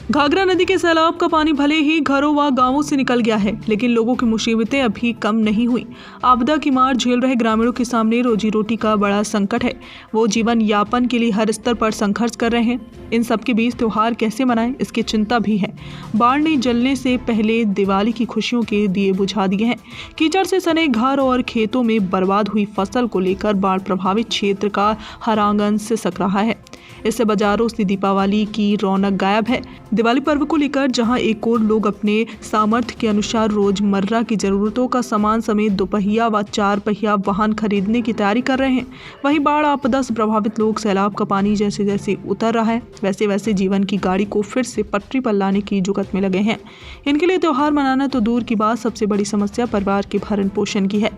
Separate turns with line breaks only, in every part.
घाघरा नदी के सैलाब का पानी भले ही घरों व गांवों से निकल गया है, लेकिन लोगों की मुसीबतें अभी कम नहीं हुई। आपदा की मार झेल रहे ग्रामीणों के सामने रोजी रोटी का बड़ा संकट है। वो जीवन यापन के लिए हर स्तर पर संघर्ष कर रहे हैं। इन सब के बीच त्योहार कैसे मनाएं, इसकी चिंता भी है। बाढ़ ने जलने से पहले दिवाली की खुशियों के दिए बुझा दिए हैं। कीचड़ से सने घर और खेतों में बर्बाद हुई फसल को लेकर बाढ़ प्रभावित क्षेत्र का हर आंगन सिसक रहा है। इससे बाजारों से दीपावली की रौनक गायब है। दिवाली पर्व को लेकर जहां एक और लोग अपने सामर्थ्य के अनुसार रोजमर्रा की जरूरतों का सामान समेत दोपहिया व चार पहिया वाहन खरीदने की तैयारी कर रहे हैं, वहीं बाढ़ आपदा से प्रभावित लोग सैलाब का पानी जैसे जैसे उतर रहा है वैसे वैसे जीवन की गाड़ी को फिर से पटरी पर लाने की जुगत में लगे हैं। इनके लिए त्योहार मनाना तो दूर की बात, सबसे बड़ी समस्या परिवार के भरण पोषण की है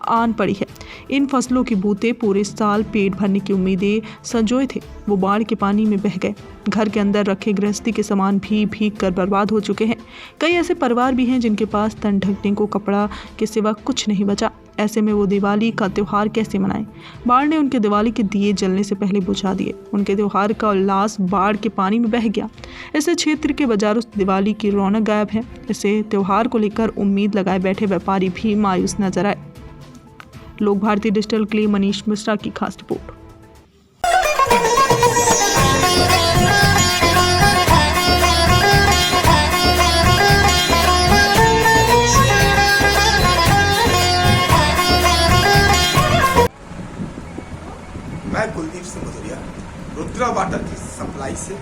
आन पड़ी है। इन फसलों की बूते पूरे साल पेट भरने की उम्मीदें संजोए थे, वो बाढ़ के पानी में बह गए। घर के अंदर रखे गृहस्थी के सामान भी भीग कर बर्बाद हो चुके हैं। कई ऐसे परिवार भी हैं जिनके पास तन ढकने को कपड़ा के सिवा कुछ नहीं बचा। ऐसे में वो दिवाली का त्योहार कैसे मनाएं? बाढ़ ने उनके दिवाली के दिए जलने से पहले बुझा दिए। उनके त्योहार का उल्लास बाढ़ के पानी में बह गया। इससे क्षेत्र के बाजारों से दिवाली की रौनक गायब है। इससे त्योहार को लेकर उम्मीद लगाए बैठे व्यापारी भी मायूस नजर आए। लोक भारती डिजिटल के लिए मनीष मिश्रा की खास रिपोर्ट।
मैं कुलदीप सिंह भदौरिया रुद्रा वाटर की सप्लाई से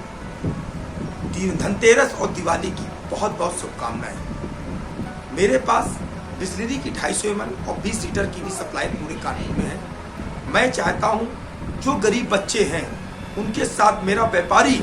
धनतेरस और दिवाली की बहुत बहुत शुभकामनाएं। मेरे पास बिस्लरी की 250 ml और 20 लीटर की भी सप्लाई पूरे कानून में है। मैं चाहता हूं जो गरीब बच्चे हैं उनके साथ मेरा व्यापारी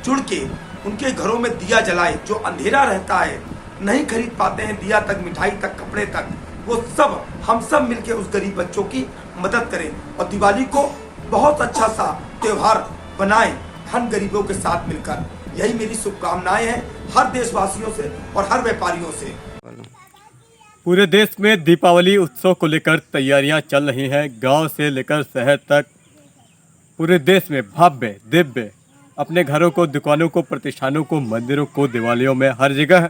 जुड़ के उनके घरों में दिया जलाए। जो अंधेरा रहता है, नहीं खरीद पाते हैं दिया तक, मिठाई तक, कपड़े तक, वो सब हम सब मिलके उस गरीब बच्चों की मदद करें और दिवाली को बहुत अच्छा सा त्योहार बनाएं हम गरीबों के साथ मिलकर। यही मेरी शुभकामनाएं हैं हर देशवासियों से और हर व्यापारियों से।
पूरे देश में दीपावली उत्सव को लेकर तैयारियां चल रही हैं। गांव से लेकर शहर तक पूरे देश में भव्य दिव्य अपने घरों को, दुकानों को, प्रतिष्ठानों को, मंदिरों को, दिवालियों में हर जगह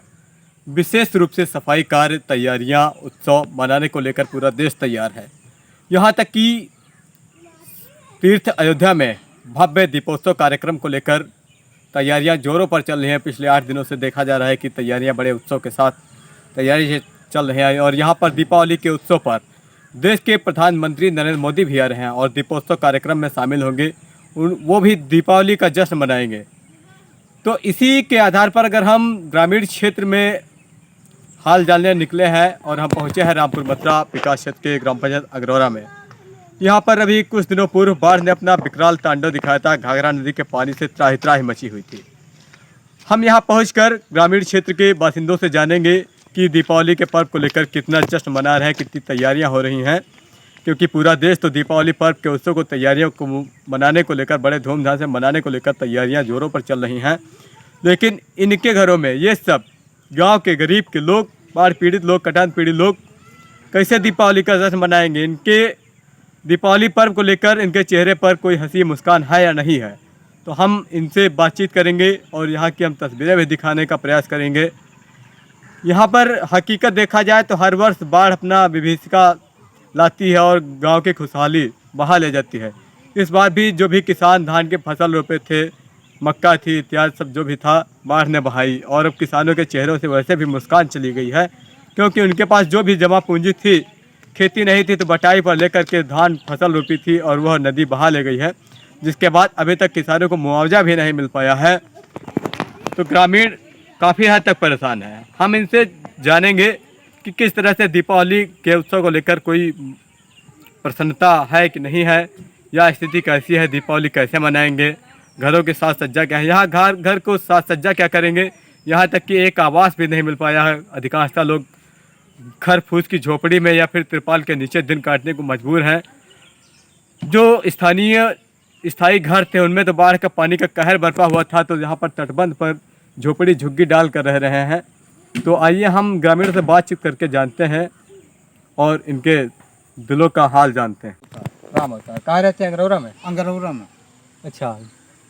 विशेष रूप से सफाई कार्य, तैयारियां, उत्सव मनाने को लेकर पूरा देश तैयार है। यहाँ तक कि तीर्थ अयोध्या में भव्य दीपोत्सव कार्यक्रम को लेकर तैयारियां जोरों पर चल रही हैं। पिछले 8 दिनों से देखा जा रहा है कि तैयारियां बड़े उत्सव के साथ तैयारी चल रही हैं और यहाँ पर दीपावली के उत्सव पर देश के प्रधानमंत्री नरेंद्र मोदी भी आ रहे हैं और दीपोत्सव कार्यक्रम में शामिल होंगे। वो भी दीपावली का जश्न मनाएंगे। तो इसी के आधार पर अगर हम ग्रामीण क्षेत्र में हाल जानने निकले हैं और हम पहुँचे हैं रामपुर मथुरा विकास क्षेत्र के ग्राम पंचायत अगरौरा में। यहाँ पर अभी कुछ दिनों पूर्व बाढ़ ने अपना विकराल तांडव दिखाया था। घाघरा नदी के पानी से त्राहि त्राहि मची हुई थी। हम यहाँ पहुँचकर ग्रामीण क्षेत्र के बासिंदों से जानेंगे कि दीपावली के पर्व को लेकर कितना जश्न मना रहे हैं, कितनी तैयारियाँ हो रही हैं, क्योंकि पूरा देश तो दीपावली पर्व के उत्सव को तैयारियों को मनाने को लेकर बड़े धूमधाम से मनाने को लेकर तैयारियाँ जोरों पर चल रही हैं। लेकिन इनके घरों में ये सब गाँव के गरीब के लोग, बाढ़ पीड़ित लोग, कटान पीड़ित लोग कैसे दीपावली का जश्न मनाएंगे? इनके दीपावली पर्व को लेकर इनके चेहरे पर कोई हंसी मुस्कान है या नहीं है? तो हम इनसे बातचीत करेंगे और यहाँ की हम तस्वीरें भी दिखाने का प्रयास करेंगे। यहाँ पर हकीकत देखा जाए तो हर वर्ष बाढ़ अपना विभीषिका लाती है और गांव की खुशहाली बहा ले जाती है। इस बार भी जो भी किसान धान के फसल रोपे थे, मक्का थी, इत्यादि सब जो भी था, बाढ़ ने बहाई और अब किसानों के चेहरों से वैसे भी मुस्कान चली गई है, क्योंकि उनके पास जो भी जमा पूंजी थी, खेती नहीं थी तो बटाई पर लेकर के धान फसल रोपी थी और वह नदी बहा ले गई है, जिसके बाद अभी तक किसानों को मुआवजा भी नहीं मिल पाया है। तो ग्रामीण काफ़ी हद तक परेशान है। हम इनसे जानेंगे कि किस तरह से दीपावली के उत्सव को लेकर कोई प्रसन्नता है कि नहीं है, या स्थिति कैसी है, दीपावली कैसे मनाएंगे, घरों की साज सज्जा क्या है, यहाँ घर को साज सज्जा क्या करेंगे। यहाँ तक कि एक आवास भी नहीं मिल पाया है। अधिकांशतः लोग घर फूस की झोपड़ी में या फिर तिरपाल के नीचे दिन काटने को मजबूर हैं। जो स्थायी घर थे उनमें तो बाढ़ का पानी का कहर बरपा हुआ था, तो यहाँ पर तटबंध पर झोपड़ी झुग्गी डाल कर रह रहे हैं। तो आइए हम ग्रामीणों से बातचीत करके जानते हैं और इनके दिलों का हाल जानते हैं। राम होता है, कहाँ रहते हैं? अंगरौरा में।
अंगरौरा में।
अच्छा,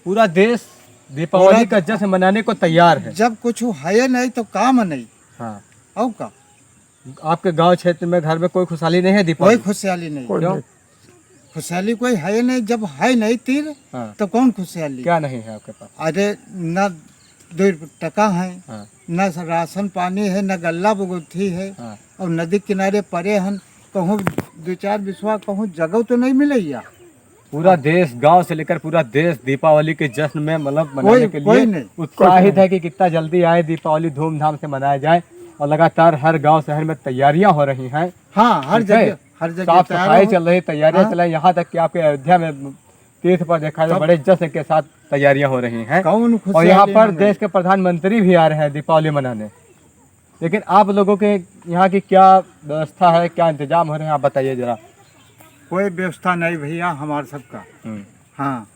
पूरा देश दीपावली का जश्न मनाने को तैयार है।
जब कुछ है नहीं तो काम नहीं।
हाँ,
और का
आपके गांव क्षेत्र में घर में कोई खुशहाली नहीं है
कोई
दीपावली?
खुशहाली नहीं।
क्यों?
खुशहाली कोई है नहीं। जब है नहीं तीर
हाँ,
तो कौन खुशहाली?
क्या नहीं है आपके पास?
अरे न 2 टका है,
हाँ,
न राशन पानी है, न गल्ला बुगुथी है,
हाँ,
और नदी किनारे पड़े हैं। कहूँ 2-4 विश्वा कहूँ जगह तो नहीं मिलैया।
पूरा देश, गांव से लेकर पूरा देश दीपावली के जश्न में मतलब मनाने
कोई-
के
कोई
लिए
नहीं।
उत्साहित है कि कितना जल्दी आए दीपावली, धूमधाम से मनाया जाए। और लगातार हर गांव शहर में तैयारियां हो रही हैं।
हाँ, हर
ठीक है?
जगह
साफ
तैयार
सफाई
हो-
चल रही, तैयारियां
हाँ।
चल रही। यहाँ तक कि आपके अयोध्या में तीर्थ पर देखा जाए बड़े जश्न के साथ तैयारियां हो रही हैं।
कौन
और यहाँ
खुशहाली
पर
नहीं?
देश के प्रधानमंत्री भी आ रहे हैं दीपावली मनाने। लेकिन आप लोगों के यहाँ की क्या व्यवस्था है, क्या इंतजाम हो रहे हैं, आप बताइए जरा।
कोई व्यवस्था नहीं भैया हमारे सबका। हाँ,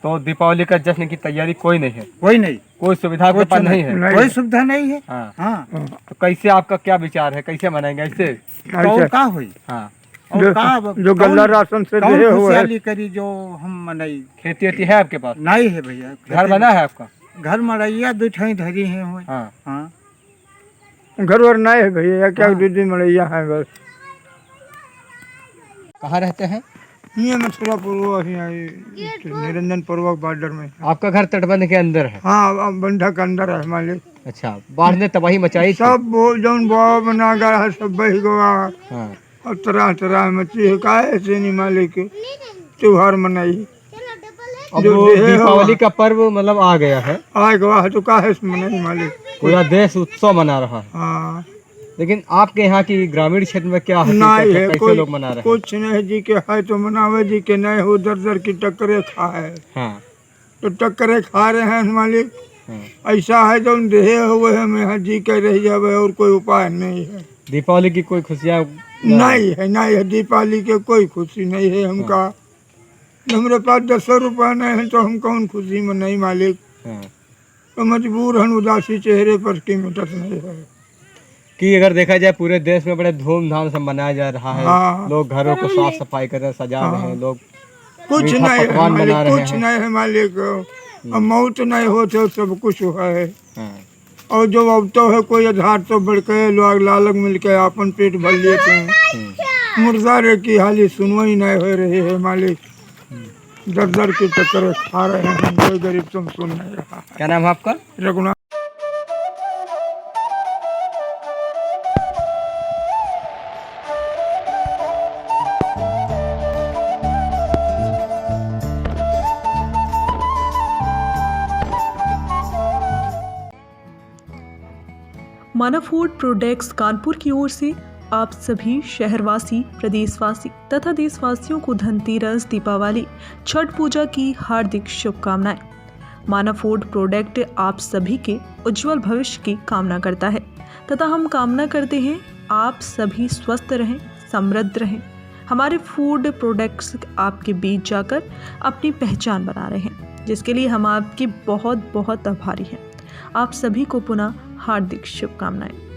तो दीपावली का जश्न की तैयारी कोई नहीं है,
कोई नहीं।
कोई सुविधा आपके पास नहीं है?
कोई सुविधा नहीं है।
हाँ,
हाँ,
तो कैसे, आपका क्या विचार है, कैसे मनाएंगे ऐसे?
तो और का हुई?
हाँ,
और का
जो गल्ला राशन से
कौन
दिए हुए है।
खुशहाली करी जो हम मनाई?
खेती वेती है आपके पास?
नहीं है भैया।
घर बना है आपका?
घर मरैया 2 ठाई धरी है।
हाँ,
हाँ,
घर वर नहीं है भैया, क्या
हाँ।
2 दिन मलैया है बस।
कहाँ रहते हैं?
ये मथुरापुर निरंजन पूर्वक बॉर्डर में।
आपका घर तटबंध के अंदर है?
हाँ, बंधा के अंदर है मालिक।
अच्छा, बाढ़ ने तबाही मचाई थी?
सब वो जौन बाबा बना गया है सब बह गया।
हाँ,
और तरह तरह मची है, का ऐसे नहीं मालिक त्योहार मनाई।
अब
जो
वो
देह हो-
दीपावली का पर्व मतलब आ गया है,
आ गया है तो का है मनाई मालिक।
पूरा देश उत्सव मना रहा है।
हाँ,
लेकिन आपके यहाँ की ग्रामीण क्षेत्र में क्या हकीकत
नहीं
है,
है
कैसे
कोई
लोग मना रहे हैं?
कुछ नहीं जी के है तो मनावे, जी के नहीं हो दर दर की टक्करे खा है
हाँ,
तो टक्करे खा रहे हैं मालिक।
हाँ।
ऐसा है जो देहे हुए हमें जी के रह जावे और कोई उपाय नहीं है।
दीपावली की कोई खुशियाँ
नहीं है दीपावली के कोई खुशी नहीं है हमका। हमारे पास 10 रुपया नहीं है तो हम कौन खुशी में नहीं मालिक।
हाँ।
तो मजबूर हैं, उदासी चेहरे पर की मिटत नहीं है।
कि अगर देखा जाए पूरे देश में बड़े धूमधाम से मनाया जा रहा है।
हाँ।
लोग घरों को साफ सफाई कर रहे हैं, सजा रहे हैं, लोग
कुछ
मीठा
नहीं है
पकवान बना
मालिक,
रहे
कुछ
हैं।
नहीं है मालिक। अब मौत नहीं होते सब कुछ है।
हाँ,
और जो अब तो है कोई आधार तो बढ़ के लोग लालग मिल के अपन पेट भर लेते हैं। मुर्दारे की हाली सुनवाई नहीं हो रही है मालिक। दर दर की टक्कर खा रहे हैं, कोई गरीब तुम सुन नहीं रहा है।
क्या नाम है आपका?
रघुनाथ
मानव फूड प्रोडक्ट्स कानपुर की ओर से आप सभी शहरवासी, प्रदेशवासी तथा देशवासियों को धनतेरस, दीपावली, छठ पूजा की हार्दिक शुभकामनाएं। मानव फूड प्रोडक्ट आप सभी के उज्जवल भविष्य की कामना करता है तथा हम कामना करते हैं आप सभी स्वस्थ रहें, समृद्ध रहें। हमारे फूड प्रोडक्ट्स आपके बीच जाकर अपनी पहचान बना रहे हैं, जिसके लिए हम आपके बहुत बहुत आभारी हैं। आप सभी को पुनः हार्दिक शुभकामनाएं।